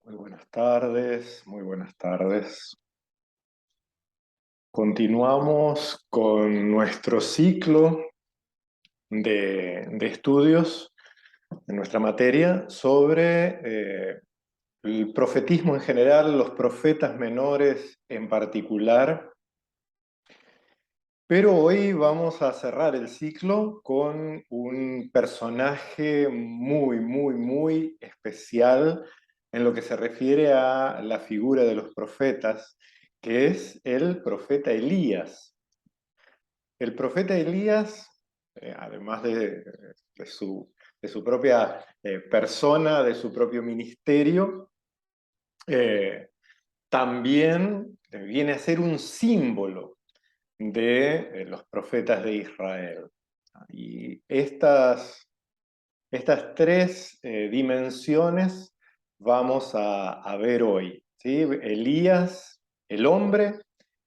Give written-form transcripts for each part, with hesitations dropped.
Muy buenas tardes, muy buenas tardes. Continuamos con nuestro ciclo de estudios en nuestra materia sobre el profetismo en general, los profetas menores en particular. Pero hoy vamos a cerrar el ciclo con un personaje muy especial en lo que se refiere a la figura de los profetas, que es el profeta Elías. El profeta Elías, además de su propia persona, de su propio ministerio, eh, también viene a ser un símbolo de los profetas de Israel. Y estas tres dimensiones vamos a ver hoy, ¿sí? Elías, el hombre;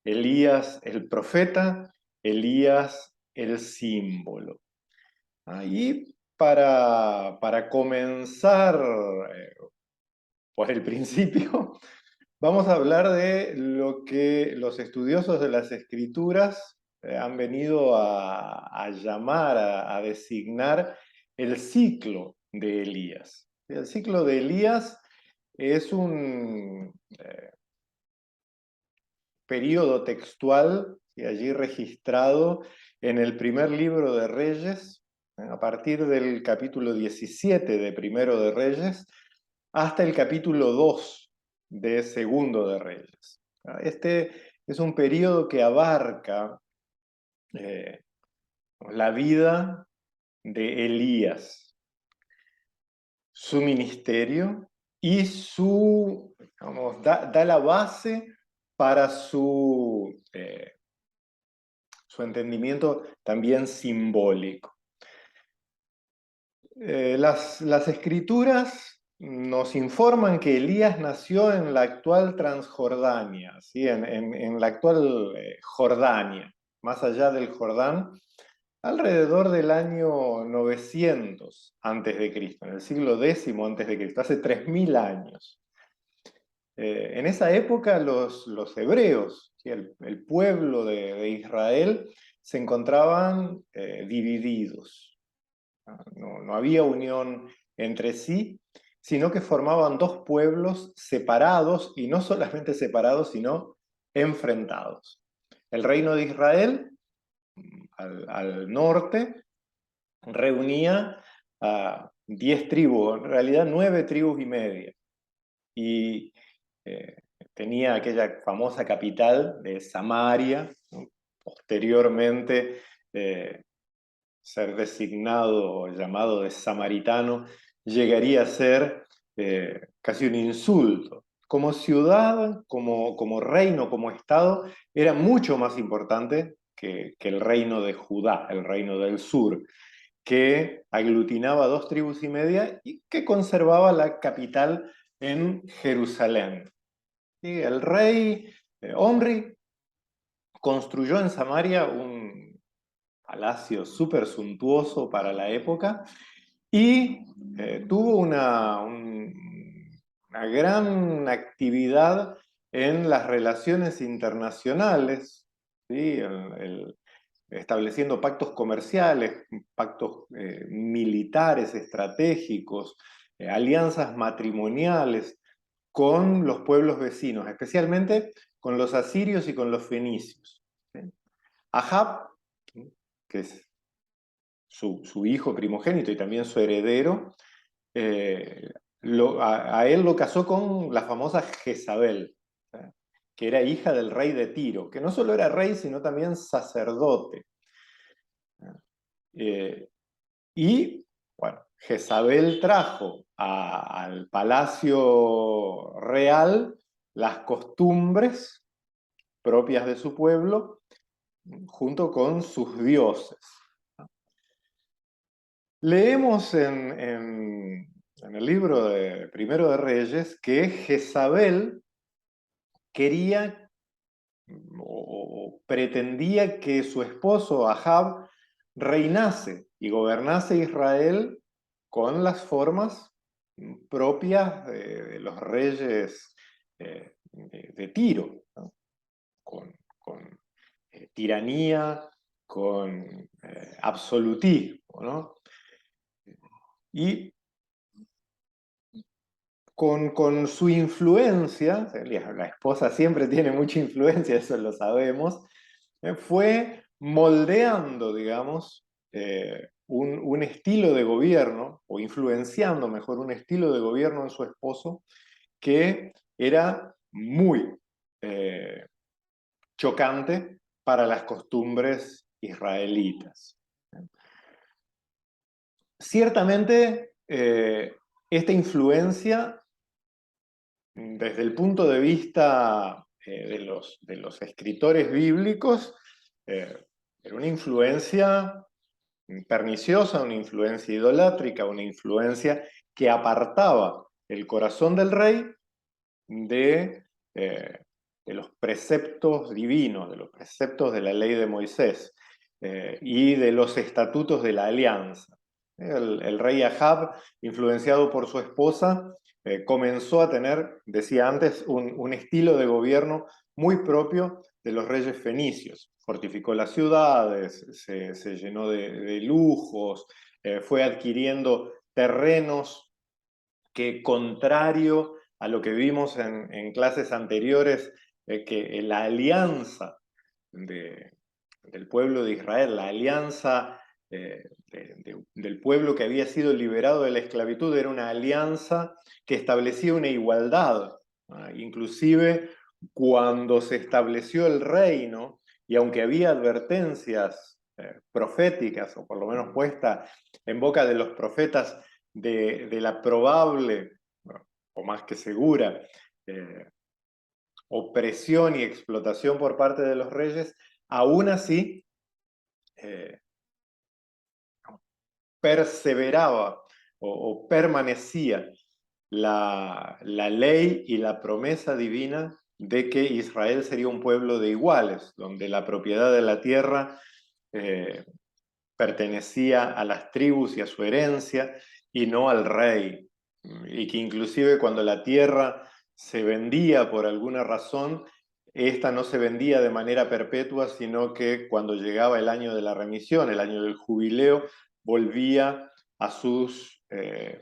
Elías, el profeta; Elías, el símbolo. Y para comenzar por el principio, vamos a hablar de lo que los estudiosos de las Escrituras han venido a llamar, a designar el ciclo de Elías. El ciclo de Elías es un periodo textual que allí registrado en el primer libro de Reyes, a partir del capítulo 17 de Primero de Reyes, hasta el capítulo 2 de Segundo de Reyes. Este es un periodo que abarca eh, la vida de Elías, su ministerio y da la base para su entendimiento también simbólico. Las escrituras nos informan que Elías nació en la actual Transjordania, ¿sí? En la actual Jordania, más allá del Jordán, alrededor del año 900 antes de Cristo, en el siglo X antes de Cristo, hace 3000 años. En esa época los hebreos, ¿sí? El pueblo de Israel, se encontraban divididos. No había unión entre sí, sino que formaban dos pueblos separados, y no solamente separados, sino enfrentados. El reino de Israel, al norte, reunía a 10 tribus, en realidad 9 tribus y media, y eh, tenía aquella famosa capital de Samaria, ¿no? Posteriormente ser designado o llamado de samaritano llegaría a ser casi un insulto. Como ciudad, como reino, como estado, era mucho más importante que el reino de Judá, el reino del sur, que aglutinaba 2 tribus y media y que conservaba la capital en Jerusalén. Y el rey Omri construyó en Samaria un palacio súper suntuoso para la época, y tuvo una gran actividad en las relaciones internacionales, ¿sí? Estableciendo pactos comerciales, pactos militares estratégicos, alianzas matrimoniales con los pueblos vecinos, especialmente con los asirios y con los fenicios, ¿sí? Ahab, que es su hijo primogénito y también su heredero, eh, a él lo casó con la famosa Jezabel, ¿sí? Que era hija del rey de Tiro, que no solo era rey, sino también sacerdote. Eh, y, bueno, Jezabel trajo al palacio real las costumbres propias de su pueblo, junto con sus dioses. Leemos en el libro de Primero de Reyes que Jezabel quería o pretendía que su esposo Ahab reinase y gobernase Israel con las formas propias de los reyes de Tiro, ¿no? Con tiranía, con absolutismo, ¿no? Y con su influencia, la esposa siempre tiene mucha influencia, eso lo sabemos, fue moldeando, digamos, un estilo de gobierno, o influenciando mejor un estilo de gobierno en su esposo, que era muy eh, chocante para las costumbres israelitas. Ciertamente, esta influencia, desde el punto de vista de los escritores bíblicos, era una influencia perniciosa, una influencia idolátrica, una influencia que apartaba el corazón del rey de, eh, de los preceptos divinos, de los preceptos de la ley de Moisés y de los estatutos de la alianza. El rey Ahab, influenciado por su esposa, comenzó a tener, decía antes, un estilo de gobierno muy propio de los reyes fenicios. Fortificó las ciudades, se llenó de lujos, fue adquiriendo terrenos que, contrario a lo que vimos en clases anteriores, que la alianza del pueblo de Israel, la alianza del pueblo que había sido liberado de la esclavitud, era una alianza que establecía una igualdad. Inclusive cuando se estableció el reino, y aunque había advertencias proféticas, o por lo menos puesta en boca de los profetas, de la probable, o más que segura, opresión y explotación por parte de los reyes, aún así eh, perseveraba o permanecía la ley y la promesa divina de que Israel sería un pueblo de iguales, donde la propiedad de la tierra pertenecía a las tribus y a su herencia y no al rey, y que inclusive cuando la tierra se vendía por alguna razón, esta no se vendía de manera perpetua, sino que cuando llegaba el año de la remisión, el año del jubileo, volvía a sus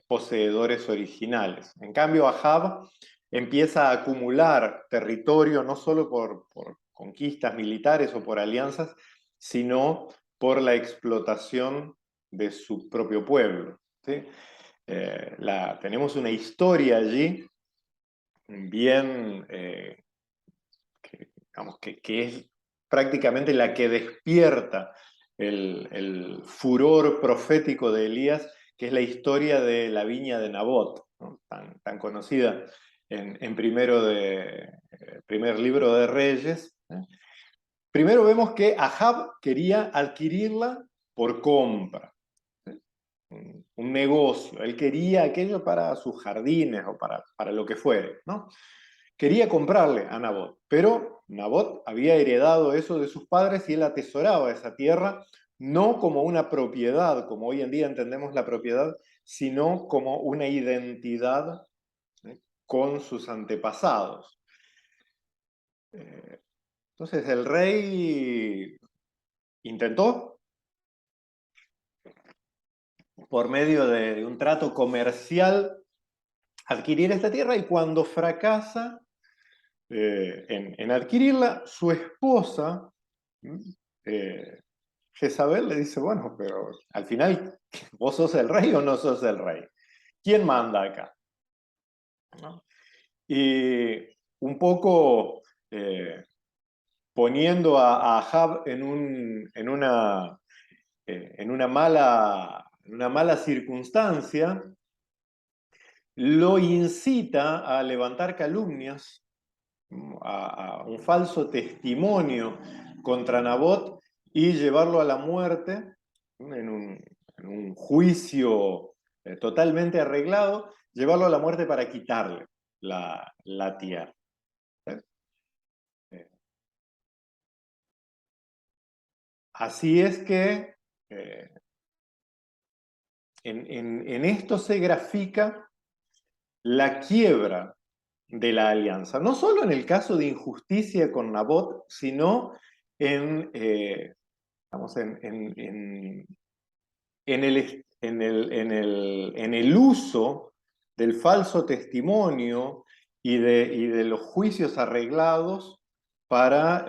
poseedores originales. En cambio, Ahab empieza a acumular territorio no solo por conquistas militares o por alianzas, sino por la explotación de su propio pueblo, ¿sí? Tenemos una historia allí bien, digamos, que es prácticamente la que despierta el furor profético de Elías, que es la historia de la viña de Nabot, ¿no? Tan conocida en primer libro de Reyes. Primero vemos que Ahab quería adquirirla por compra, ¿sí? Un negocio. Él quería aquello para sus jardines o para lo que fuere, ¿no? Quería comprarle a Nabot, pero Nabot había heredado eso de sus padres y él atesoraba esa tierra no como una propiedad, como hoy en día entendemos la propiedad, sino como una identidad, ¿sí?, con sus antepasados. Entonces el rey intentó, por medio de un trato comercial, adquirir esta tierra, y cuando fracasa en adquirirla, su esposa, eh, Jezabel, le dice, bueno, pero al final, ¿vos sos el rey o no sos el rey? ¿Quién manda acá? ¿No? Y un poco poniendo a Ahab en una mala circunstancia, lo incita a levantar calumnias, a un falso testimonio contra Nabot y llevarlo a la muerte en un juicio totalmente arreglado, llevarlo a la muerte para quitarle la tierra. Eh, Así es que en esto se grafica la quiebra de la alianza, no solo en el caso de injusticia con Nabot, sino en, vamos, en el uso del falso testimonio y de los juicios arreglados para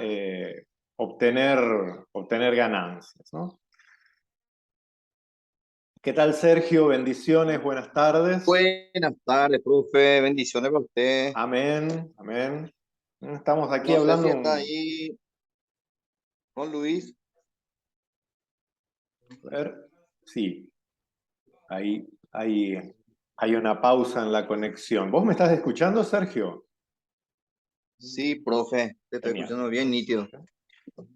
obtener ganancias, ¿no? ¿Qué tal, Sergio? Bendiciones, buenas tardes. Buenas tardes, profe. Bendiciones para usted. Amén, amén. Estamos aquí No sé si hablando está ahí con Luis. a ver, sí, hay una pausa en la conexión. ¿Vos me estás escuchando, Sergio? Sí, profe. Te estoy Genial. escuchando bien, nítido.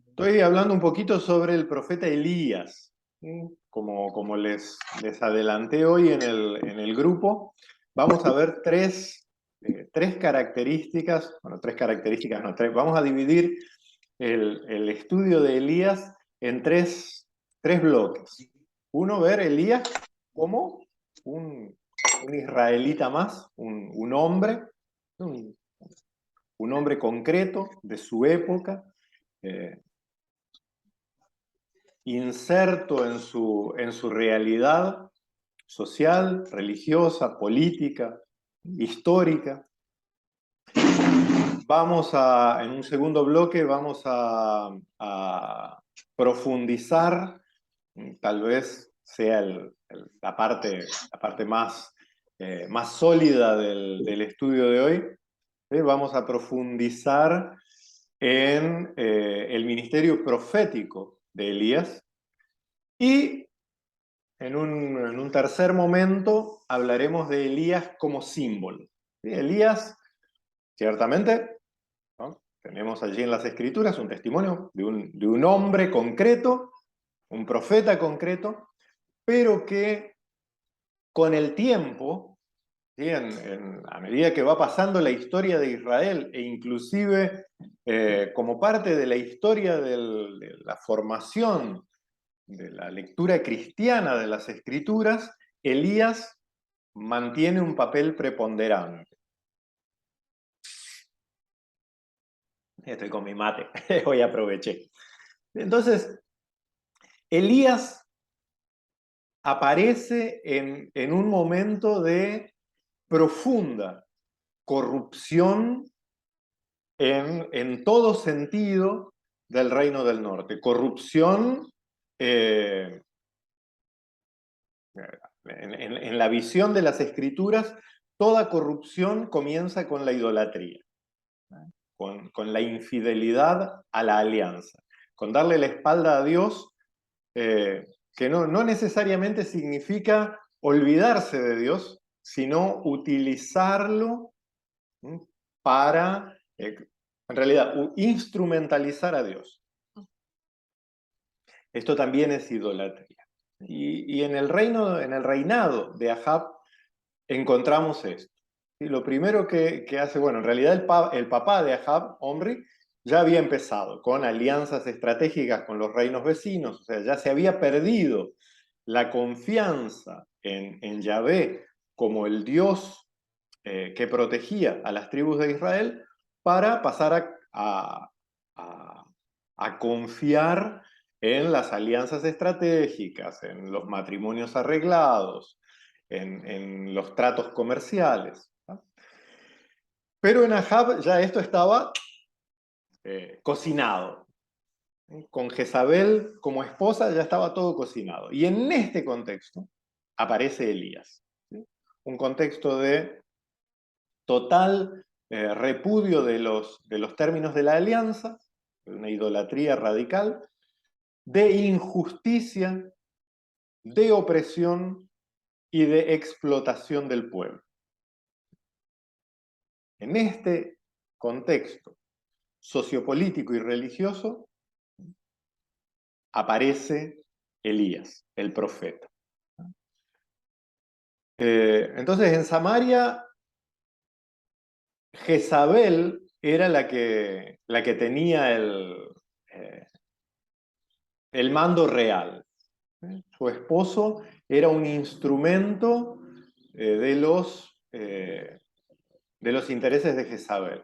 Estoy hablando un poquito sobre el profeta Elías. ¿Sí? Como les adelanté hoy en el grupo, vamos a ver tres características, bueno, tres características, no, tres, vamos a dividir el estudio de Elías en tres bloques. Uno, ver Elías como un israelita más, un hombre, un, un hombre concreto de su época, eh, inserto en su realidad social, religiosa, política, histórica. En un segundo bloque, vamos a profundizar, tal vez sea la parte más sólida del estudio de hoy. Vamos a profundizar en el ministerio profético de Elías y en un tercer momento hablaremos de Elías como símbolo. ¿Sí? Elías, ciertamente, ¿no? Tenemos allí en las Escrituras un testimonio de un hombre concreto, un profeta concreto, pero que con el tiempo, ¿sí? A medida que va pasando la historia de Israel e inclusive como parte de la historia de la formación de la lectura cristiana de las Escrituras, Elías mantiene un papel preponderante. Estoy con mi mate, hoy aproveché. Entonces, Elías aparece en un momento de profunda corrupción en todo sentido del Reino del Norte. Corrupción eh, en la visión de las Escrituras, toda corrupción comienza con la idolatría, con la infidelidad a la alianza, con darle la espalda a Dios, que no necesariamente significa olvidarse de Dios, sino utilizarlo para, en realidad, instrumentalizar a Dios. Esto también es idolatría. Y en en el reinado de Ahab encontramos esto. Y lo primero que hace, bueno, en realidad el papá de Ahab, Omri, ya había empezado con alianzas estratégicas con los reinos vecinos, o sea, ya se había perdido la confianza en Yahvé como el Dios que protegía a las tribus de Israel para pasar a confiar en las alianzas estratégicas, en los matrimonios arreglados, en los tratos comerciales, ¿no? Pero en Ahab ya esto estaba cocinado. Con Jezabel como esposa ya estaba todo cocinado. Y en este contexto aparece Elías. ¿Sí? Un contexto de total repudio de los términos de la alianza, de una idolatría radical, de injusticia, de opresión y de explotación del pueblo. En este contexto sociopolítico y religioso aparece Elías, el profeta. Entonces en Samaria, Jezabel era la que tenía el mando real. Su esposo era un instrumento de los de los intereses de Jezabel.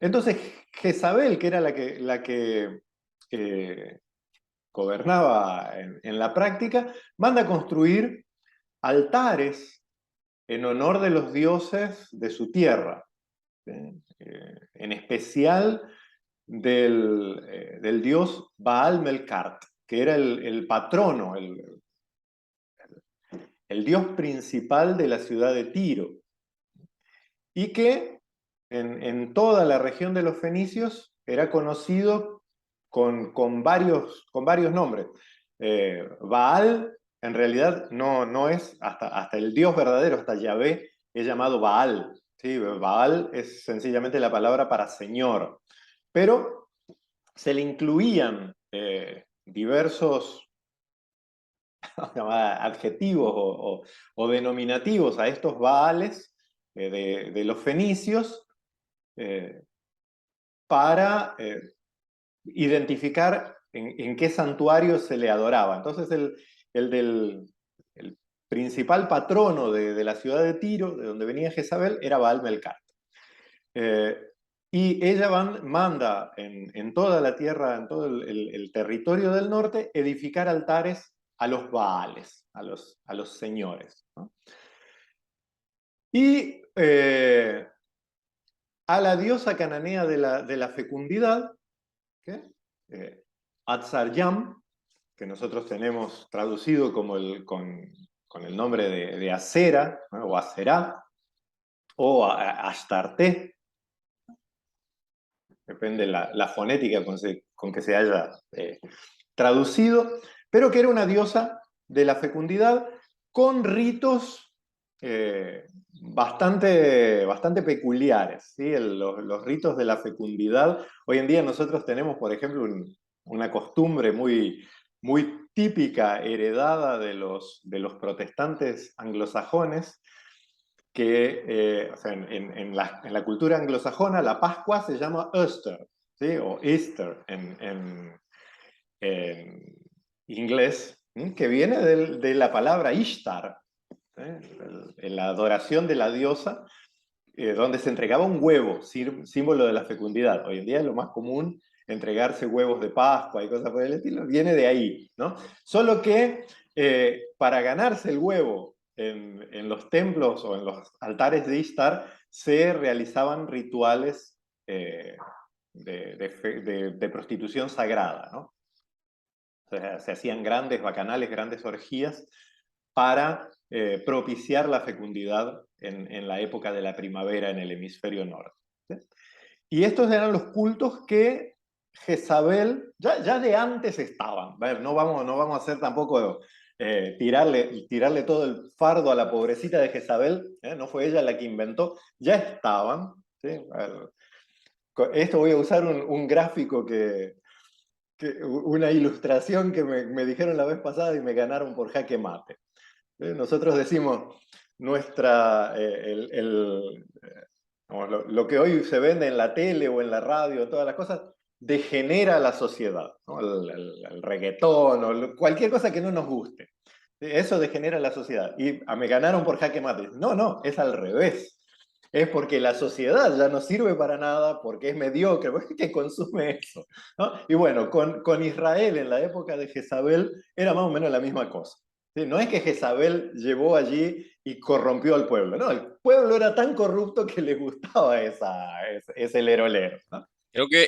Entonces, Jezabel, que era la que gobernaba en la práctica, manda a construir altares en honor de los dioses de su tierra, en especial del dios Baal Melkart, que era el patrono, el dios principal de la ciudad de Tiro, y que en toda la región de los fenicios era conocido con varios nombres. Baal, en realidad, no es, hasta el Dios verdadero, hasta Yahvé, es llamado Baal. ¿Sí? Baal es sencillamente la palabra para Señor. Pero se le incluían diversos adjetivos o denominativos a estos Baales de los fenicios, para identificar en qué santuario se le adoraba. Entonces el principal patrono de la ciudad de Tiro, de donde venía Jezabel, era Baal Melkart. Y ella manda en toda la tierra, en todo el territorio del norte, edificar altares a los Baales, a los señores, ¿no? Y a la diosa cananea de la fecundidad, ¿qué? Atzaryam, que nosotros tenemos traducido con el nombre de Asera, ¿no? O Aserá, o Ashtarte, depende la fonética con que se haya traducido, pero que era una diosa de la fecundidad con ritos bastante peculiares, ¿sí? Los ritos de la fecundidad. Hoy en día nosotros tenemos, por ejemplo, una costumbre muy típica, heredada de los protestantes anglosajones, que o sea, en la cultura anglosajona la Pascua se llama Easter, ¿sí? O Easter en inglés, que viene de la palabra Ishtar, en la adoración de la diosa, donde se entregaba un huevo, símbolo de la fecundidad. Hoy en día es lo más común entregarse huevos de Pascua y cosas por el estilo, viene de ahí, ¿no? Solo que para ganarse el huevo en los templos o en los altares de Ishtar se realizaban rituales de prostitución sagrada, ¿no? O sea, se hacían grandes bacanales, grandes orgías para propiciar la fecundidad en la época de la primavera en el hemisferio norte, ¿sí? Y estos eran los cultos que Jezabel ya de antes estaban. A ver, no vamos a hacer tampoco tirarle todo el fardo a la pobrecita de Jezabel, no fue ella la que inventó, ya estaban, ¿sí? A ver, esto voy a usar un gráfico una ilustración que me dijeron la vez pasada y me ganaron por jaque mate. Nosotros decimos, lo que hoy se vende en la tele o en la radio, todas las cosas, degenera la sociedad, ¿no? El reggaetón o cualquier cosa que no nos guste. Eso degenera la sociedad. Y me ganaron por jaque mate. No, es al revés. Es porque la sociedad ya no sirve para nada, porque es mediocre, porque que consume eso, ¿no? Y bueno, con Israel en la época de Jezabel era más o menos la misma cosa. ¿Sí? No es que Jezabel llevó allí y corrompió al pueblo, no, el pueblo era tan corrupto que le gustaba ese lero lero, ¿no? Creo que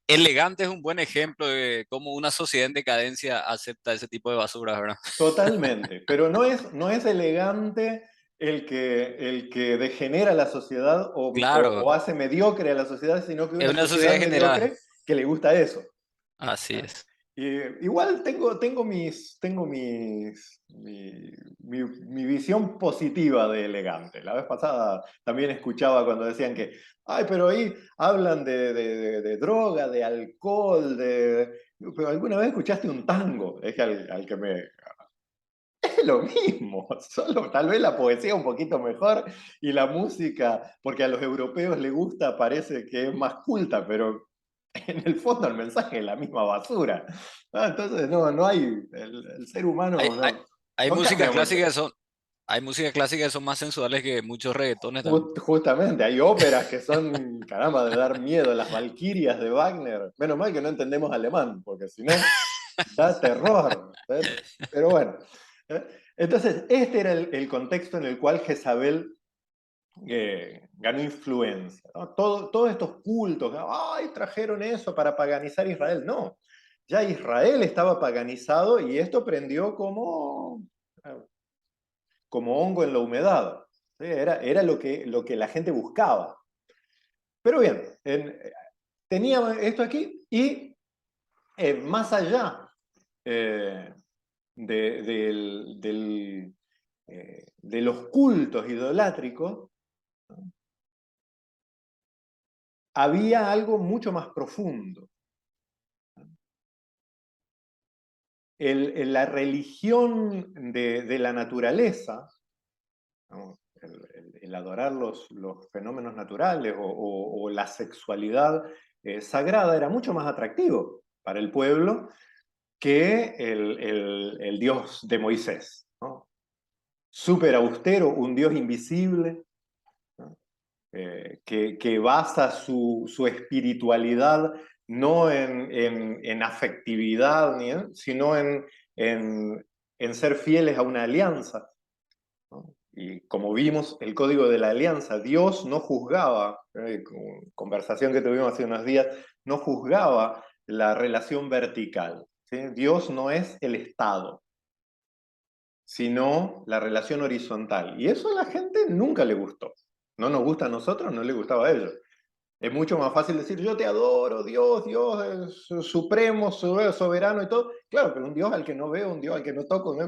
Elegante es un buen ejemplo de cómo una sociedad en decadencia acepta ese tipo de basura, ¿verdad? Totalmente, pero no es elegante el que degenera la sociedad Claro, o hace mediocre a la sociedad, sino que es una una sociedad sociedad general. mediocre que le gusta eso. Así ¿Eh? es. Igual tengo mi visión positiva de elegante. La vez pasada también escuchaba cuando decían que, ay, pero ahí hablan de droga, de alcohol, pero alguna vez escuchaste un tango, es que al que me... Es lo mismo, solo tal vez la poesía un poquito mejor y la música, porque a los europeos les gusta, parece que es más culta, pero en el fondo el mensaje es la misma basura. Entonces no hay, el ser Hay, humano hay, no, hay no músicas cambia mucho. clásicas que son, Hay música clásica que son más sensuales que muchos reggaetones también. Justamente, hay óperas que son, caramba, de dar miedo, las Valquirias de Wagner. Menos mal que no entendemos alemán, porque si no, da terror. Pero bueno. Entonces, este era el contexto en el cual Jezabel ganó influencia, ¿no? Todos estos cultos, ¡ay, trajeron eso para paganizar Israel! No, ya Israel estaba paganizado y esto prendió como hongo en la humedad. ¿Sí? Era lo que la gente buscaba. Pero bien, tenía esto aquí y más allá de los cultos idolátricos, había algo mucho más profundo. La religión de la naturaleza, ¿no? El adorar los fenómenos naturales o la sexualidad sagrada era mucho más atractivo para el pueblo que el Dios de Moisés, ¿no? Súper austero, un Dios invisible, ¿no? Que basa su espiritualidad no en afectividad, sino en ser fieles a una alianza, ¿no? Y como vimos, el código de la alianza, Dios no juzgaba, conversación que tuvimos hace unos días, no juzgaba la relación vertical, ¿sí? Dios no es el Estado, sino la relación horizontal. Y eso a la gente nunca le gustó. No nos gusta a nosotros, no le gustaba a ellos. Es mucho más fácil decir, yo te adoro, Dios, Dios es supremo, soberano y todo. Claro, pero un Dios al que no veo, un Dios al que no toco,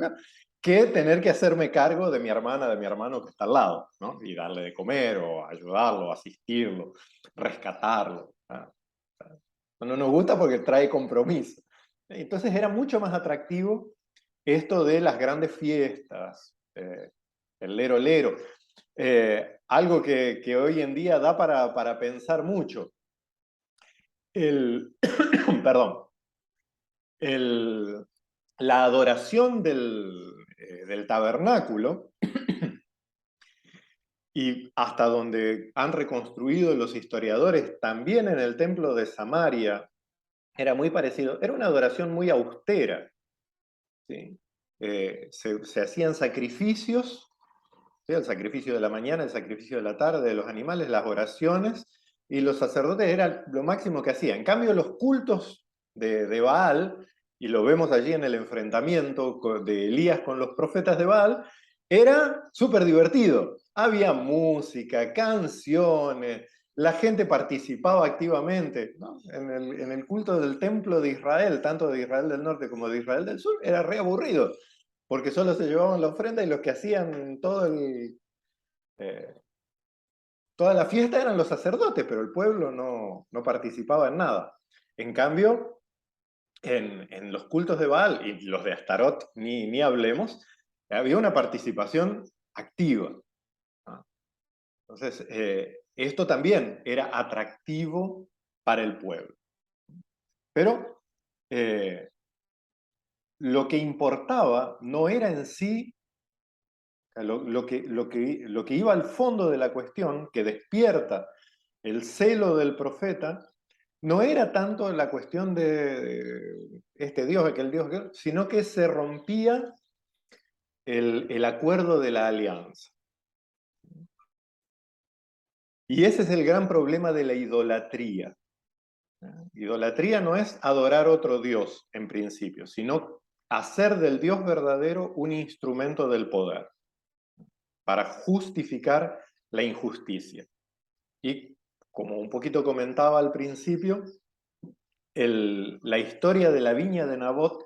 que tener que hacerme cargo de mi hermana, de mi hermano que está al lado, ¿no? Y darle de comer, o ayudarlo, asistirlo, rescatarlo. ¿Ah? No nos gusta porque trae compromiso. Entonces era mucho más atractivo esto de las grandes fiestas, el lero lero. Algo que hoy en día da para pensar mucho. Perdón, la adoración del tabernáculo y hasta donde han reconstruido los historiadores, también en el templo de Samaria, era muy parecido. Era una adoración muy austera, ¿sí? Se hacían sacrificios, ¿sí? El sacrificio de la mañana, el sacrificio de la tarde, de los animales, las oraciones, y los sacerdotes era lo máximo que hacían. En cambio, los cultos de Baal, y lo vemos allí en el enfrentamiento de Elías con los profetas de Baal, era súper divertido. Había música, canciones, la gente participaba activamente, ¿no? En el culto del templo de Israel, tanto de Israel del norte como de Israel del sur, era re aburrido, porque solo se llevaban la ofrenda y los que hacían toda la fiesta eran los sacerdotes, pero el pueblo no participaba en nada. En cambio, en los cultos de Baal y los de Astarot, ni hablemos, había una participación activa, ¿no? Entonces, esto también era atractivo para el pueblo. Pero lo que importaba no era en sí lo que iba al fondo de la cuestión, que despierta el celo del profeta, no era tanto la cuestión de este Dios, aquel Dios, sino que se rompía el acuerdo de la alianza. Y ese es el gran problema de la idolatría. Idolatría no es adorar otro Dios en principio, sino hacer del Dios verdadero un instrumento del poder para justificar la injusticia. Y como un poquito comentaba al principio, la historia de la viña de Nabot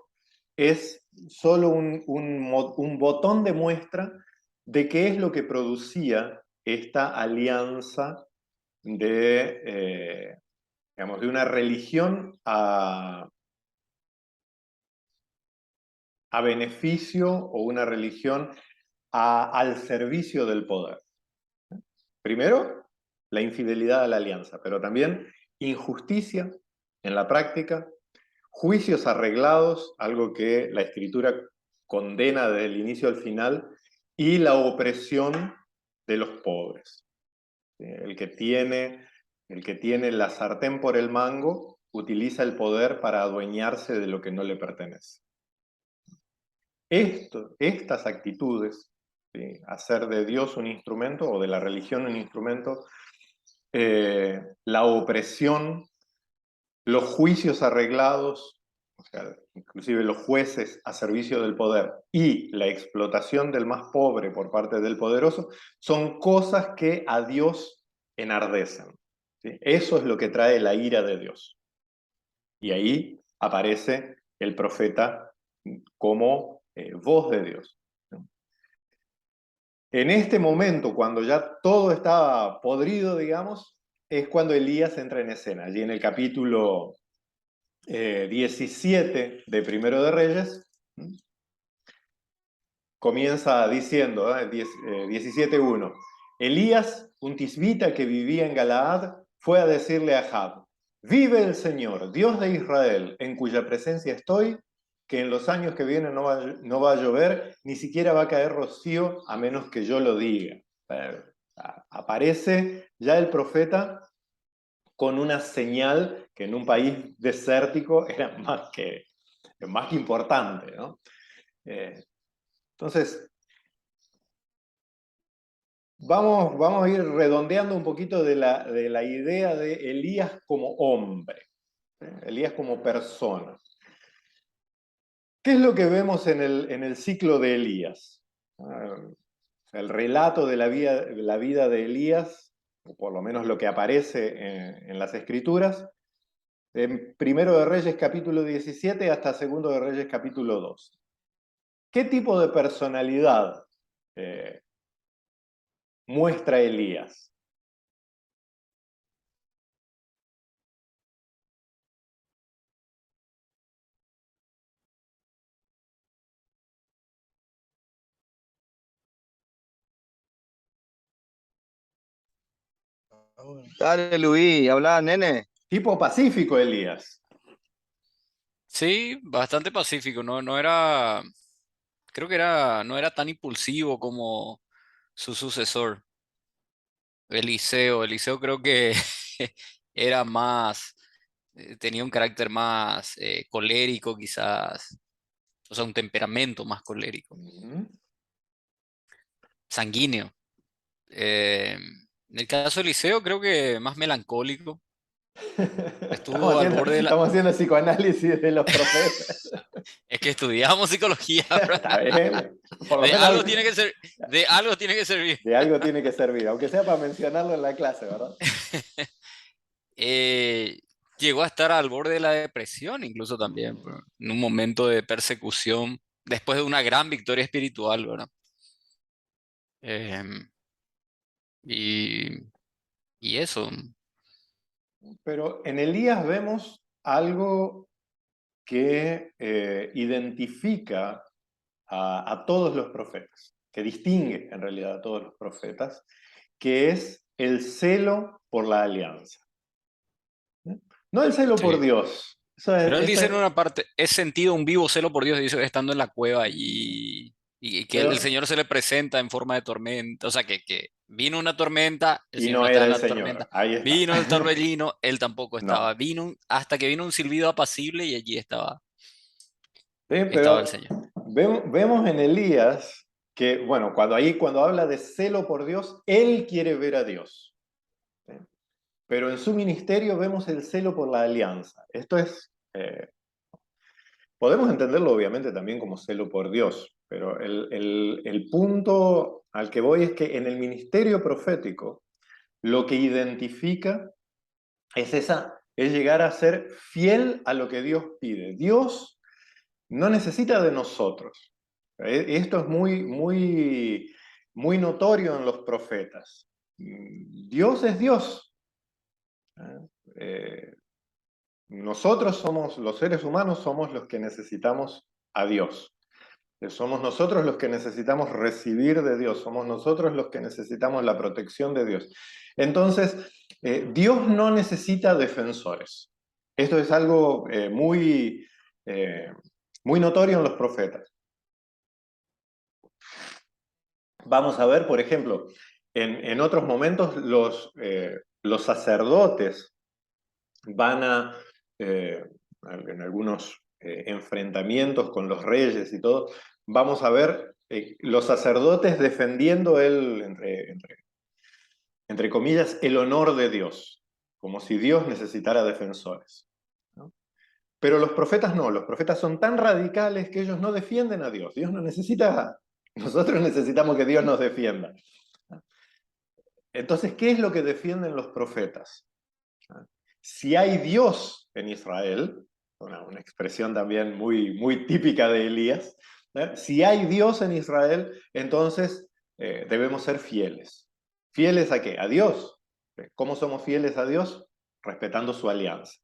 es solo un botón de muestra de qué es lo que producía esta alianza digamos, de una religión a beneficio o una religión al servicio del poder. Primero, la infidelidad a la alianza, pero también injusticia en la práctica, juicios arreglados, algo que la Escritura condena desde el inicio al final, y la opresión de los pobres. El que tiene la sartén por el mango utiliza el poder para adueñarse de lo que no le pertenece. Estas actitudes, ¿sí?, hacer de Dios un instrumento o de la religión un instrumento, la opresión, los juicios arreglados, o sea, inclusive los jueces a servicio del poder, y la explotación del más pobre por parte del poderoso, son cosas que a Dios enardecen, ¿sí? Eso es lo que trae la ira de Dios. Y ahí aparece el profeta como voz de Dios. En este momento, cuando ya todo estaba podrido, digamos, es cuando Elías entra en escena. Allí en el capítulo 17 de Primero de Reyes, comienza diciendo, 17:1, Elías, un tisbita que vivía en Galaad, fue a decirle a Ahab, vive el Señor, Dios de Israel, en cuya presencia estoy, que en los años que vienen no va a llover, ni siquiera va a caer rocío a menos que yo lo diga. Aparece ya el profeta con una señal que en un país desértico era más que importante, ¿no? Entonces, vamos a ir redondeando un poquito de la idea de Elías como hombre, Elías como persona. ¿Qué es lo que vemos en el ciclo de Elías? El relato de la vida de Elías, o por lo menos lo que aparece en las Escrituras, en Primero de Reyes capítulo 17 hasta Segundo de Reyes capítulo 12. ¿Qué tipo de personalidad muestra Elías? Dale, Luis, habla, nene. Tipo pacífico, Elías. Sí, bastante pacífico, creo que no era tan impulsivo como su sucesor, Eliseo. Eliseo creo que era más, tenía un carácter más colérico quizás, o sea, un temperamento más colérico, sanguíneo. En el caso de Eliseo creo que más melancólico, estuvo al borde de la... Estamos haciendo psicoanálisis de los profetas. Es que estudiamos psicología, ¿verdad? Está bien. Por lo De menos algo tiene que ser, de algo tiene que servir. de algo tiene que servir, aunque sea para mencionarlo en la clase, ¿verdad? Eh, llegó a estar al borde de la depresión, incluso también, en un momento de persecución, después de una gran victoria espiritual, ¿verdad? Em, y, y eso, Pero en Elías vemos algo que identifica a todos los profetas, que distingue en realidad a todos los profetas, que es el celo por la alianza. No el celo por sí. Dios. Pero él dice en una parte, he sentido un vivo celo por Dios, dice, estando en la cueva y que el Pero, Señor se le presenta en forma de tormenta, o sea, que vino una tormenta, el y Señor no no era estaba en el la Señor. tormenta, Ahí está. vino el torbellino, él tampoco estaba, No. hasta que vino un silbido apacible y allí Sí, estaba el pero Señor. vemos en Elías que, bueno, cuando habla de celo por Dios, él quiere ver a Dios. ¿Sí? Pero en su ministerio vemos el celo por la alianza. Esto es, podemos entenderlo obviamente también como celo por Dios, pero el punto al que voy es que en el ministerio profético lo que identifica es llegar a ser fiel a lo que Dios pide. Dios no necesita de nosotros. Esto es muy notorio en los profetas. Dios es Dios. Eh, Nosotros somos, los seres humanos, somos los que necesitamos a Dios. Somos nosotros los que necesitamos recibir de Dios, somos nosotros los que necesitamos la protección de Dios. Entonces, Dios no necesita defensores. Esto es algo muy notorio en los profetas. Vamos a ver, por ejemplo, en otros momentos los sacerdotes van en algunos enfrentamientos con los reyes y todo, vamos a ver los sacerdotes defendiendo entre comillas, el honor de Dios, como si Dios necesitara defensores, ¿no? Pero los profetas no, los profetas son tan radicales que ellos no defienden a Dios. Dios no necesita, nosotros necesitamos que Dios nos defienda. Entonces, ¿qué es lo que defienden los profetas? Si hay Dios en Israel, una expresión también muy típica de Elías, ¿eh? Si hay Dios en Israel, entonces debemos ser fieles. ¿Fieles a qué? A Dios. ¿Cómo somos fieles a Dios? Respetando su alianza.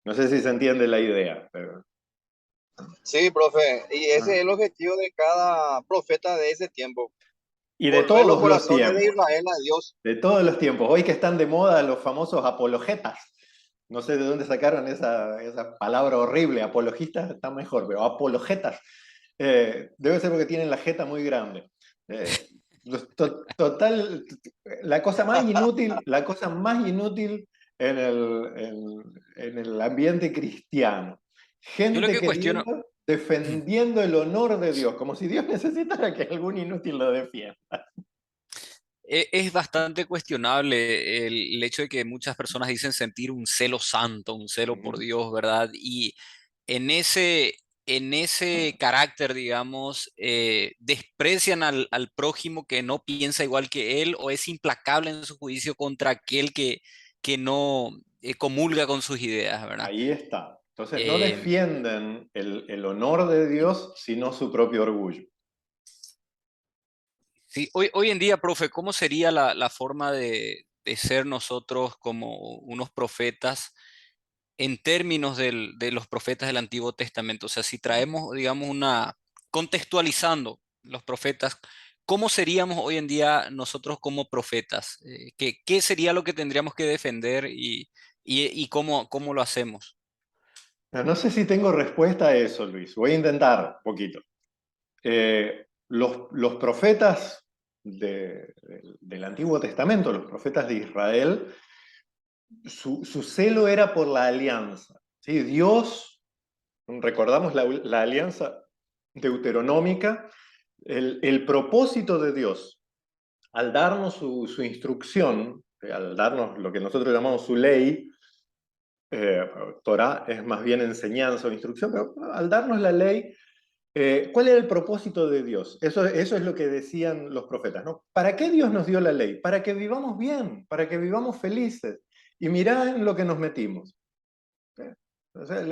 No sé si se entiende la idea, pero... Sí, profe, y ese Ah. es el objetivo de cada profeta de ese tiempo, Y volver los todos los corazones de tiempos. Israel a Dios. De todos los tiempos. Hoy que están de moda los famosos apologetas. No sé de dónde sacaron esa palabra horrible. Apologistas está mejor, pero apologetas. Debe ser porque tienen la jeta muy grande. Eh, Total, la cosa más inútil en el ambiente cristiano. Yo lo Gente que cuestiono, defendiendo el honor de Dios, como si Dios necesitara que algún inútil lo defienda. es bastante cuestionable el hecho de que muchas personas dicen sentir un celo santo, un celo por Ujú. Dios, ¿verdad? Y en ese carácter, digamos, desprecian al prójimo que no piensa igual que él o es implacable en su juicio contra aquel que no comulga con sus ideas, ¿verdad? Ahí está. Entonces no Eh, defienden el honor de Dios, sino su propio orgullo. sí, hoy en día, profe, ¿cómo sería la forma de ser nosotros como unos profetas en términos de los profetas del Antiguo Testamento? O sea, si traemos, digamos, contextualizando los profetas, ¿cómo seríamos hoy en día nosotros como profetas? ¿Qué sería lo que tendríamos que defender y cómo lo hacemos? No sé si tengo respuesta a eso, Luis. Voy a intentar un poquito. Los profetas del Antiguo Testamento, los profetas de Israel, su celo era por la alianza. ¿Sí? Dios, recordamos la alianza deuteronómica, el propósito de Dios al darnos su instrucción, al darnos lo que nosotros llamamos su ley, eh, Torah es más bien enseñanza o instrucción, pero al darnos la ley, ¿cuál era el propósito de Dios? Eso es lo que decían los profetas, ¿no? ¿Para qué Dios nos dio la ley? Para que vivamos bien, para que vivamos felices. Y mirá en lo que nos metimos. ¿Eh? O sea,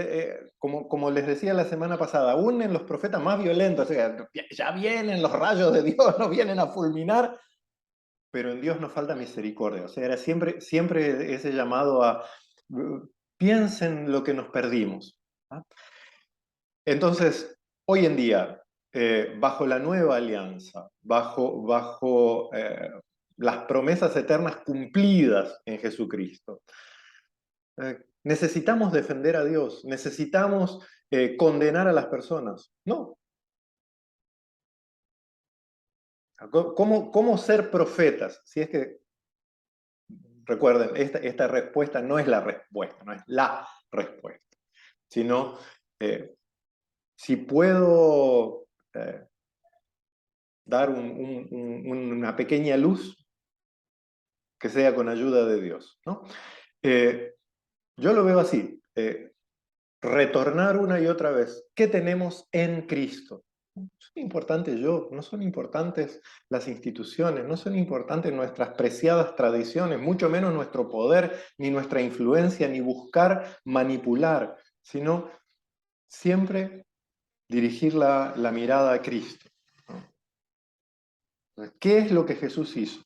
como les decía la semana pasada, aún en los profetas más violentos, o sea, ya vienen los rayos de Dios, nos vienen a fulminar, pero en Dios nos falta misericordia. O sea, era siempre ese llamado a piensen lo que nos perdimos. ¿Ah? Entonces, hoy en día, bajo la nueva alianza, bajo las promesas eternas cumplidas en Jesucristo, necesitamos defender a Dios, necesitamos condenar a las personas. No. ¿Cómo ser profetas? Si es que, recuerden, esta respuesta no es la respuesta, no es la respuesta, sino si puedo dar una pequeña luz, que sea con ayuda de Dios, ¿no? Yo lo veo así, retornar una y otra vez, ¿qué tenemos en Cristo? No son importantes yo, no son importantes las instituciones, no son importantes nuestras preciadas tradiciones, mucho menos nuestro poder, ni nuestra influencia, ni buscar manipular, sino siempre dirigir la mirada a Cristo, ¿no? ¿Qué es lo que Jesús hizo?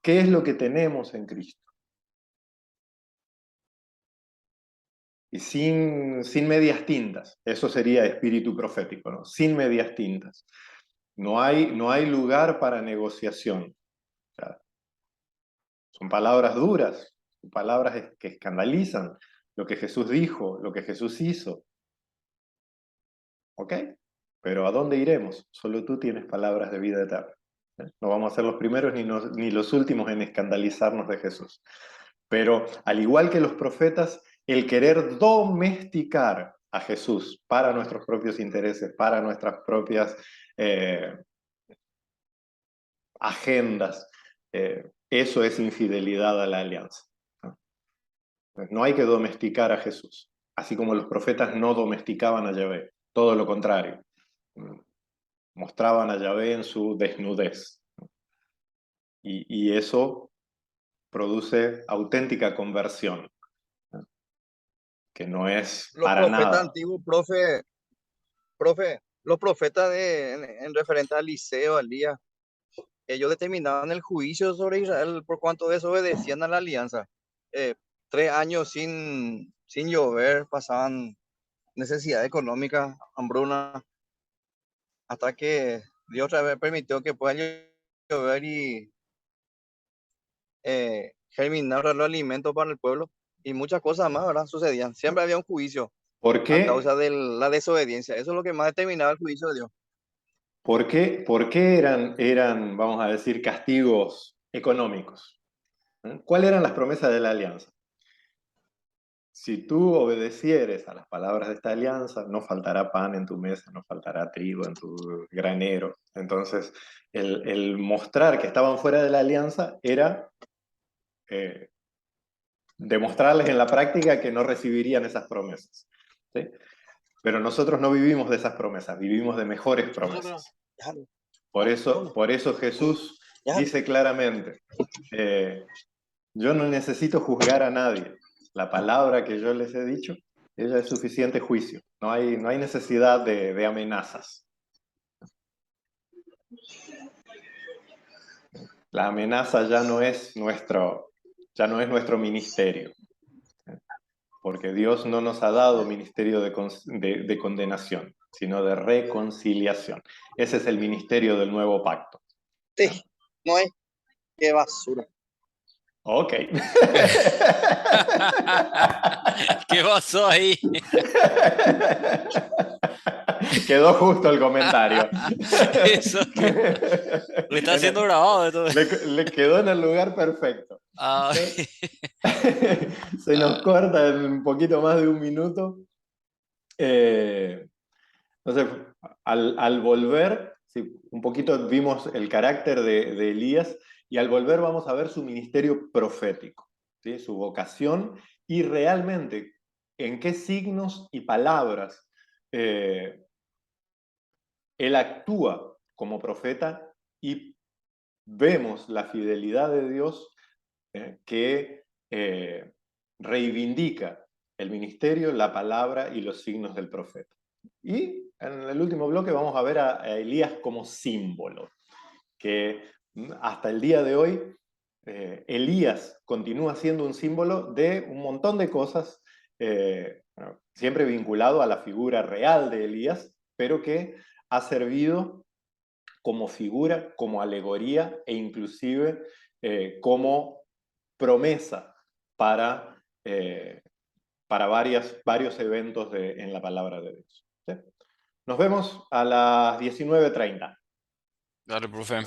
¿Qué es lo que tenemos en Cristo? Y sin medias tintas, eso sería espíritu profético, ¿no? Sin medias tintas. No hay lugar para negociación. O sea, son palabras duras, son palabras que escandalizan lo que Jesús dijo, lo que Jesús hizo. ¿Ok? pero ¿a dónde iremos? Solo tú tienes palabras de vida eterna. No vamos a ser los primeros ni los últimos en escandalizarnos de Jesús. Pero al igual que los profetas, el querer domesticar a Jesús para nuestros propios intereses, para nuestras propias agendas, eso es infidelidad a la alianza. No hay que domesticar a Jesús, así como los profetas no domesticaban a Yahvé, todo lo contrario, mostraban a Yahvé en su desnudez. Y eso produce auténtica conversión, que no es Los para profetas nada. antiguos, profe, los profetas en referente a Eliseo, a Elías, ellos determinaban el juicio sobre Israel por cuanto desobedecían a la alianza. 3 años sin llover, pasaban necesidad económica, hambruna, hasta que Dios otra vez permitió que pueda llover y germinar los alimentos para el pueblo. Y muchas cosas más, ¿verdad? Sucedían. Siempre había un juicio ¿Por a qué? causa de la desobediencia. Eso es lo que más determinaba el juicio de Dios. ¿Por qué eran, vamos a decir, castigos económicos? ¿Cuáles eran las promesas de la alianza? Si tú obedecieres a las palabras de esta alianza, no faltará pan en tu mesa, no faltará trigo en tu granero. Entonces, el mostrar que estaban fuera de la alianza era demostrarles en la práctica que no recibirían esas promesas. ¿Sí? Pero nosotros no vivimos de esas promesas, vivimos de mejores promesas. Por eso Jesús dice claramente, yo no necesito juzgar a nadie. La palabra que yo les he dicho, ella es suficiente juicio. No hay necesidad de amenazas. La amenaza ya no es nuestro ministerio. Porque Dios no nos ha dado ministerio de condenación, sino de reconciliación. Ese es el ministerio del nuevo pacto. Sí, no es. Qué basura. Ok. ¿Qué pasó ahí? Quedó justo el comentario. Eso que está siendo grabado esto. Le quedó en el lugar perfecto. Ah, Se nos corta en un poquito más de un minuto. Entonces, al volver, sí, un poquito vimos el carácter de Elías, y al volver vamos a ver su ministerio profético, ¿sí? Su vocación y realmente en qué signos y palabras él actúa como profeta, y vemos la fidelidad de Dios que reivindica el ministerio, la palabra y los signos del profeta. Y en el último bloque vamos a ver a Elías como símbolo, que hasta el día de hoy Elías continúa siendo un símbolo de un montón de cosas, siempre vinculado a la figura real de Elías, pero que ha servido como figura, como alegoría e inclusive como promesa para varios eventos en la palabra de Dios. ¿Sí? Nos vemos a las 19:30. dale, profe.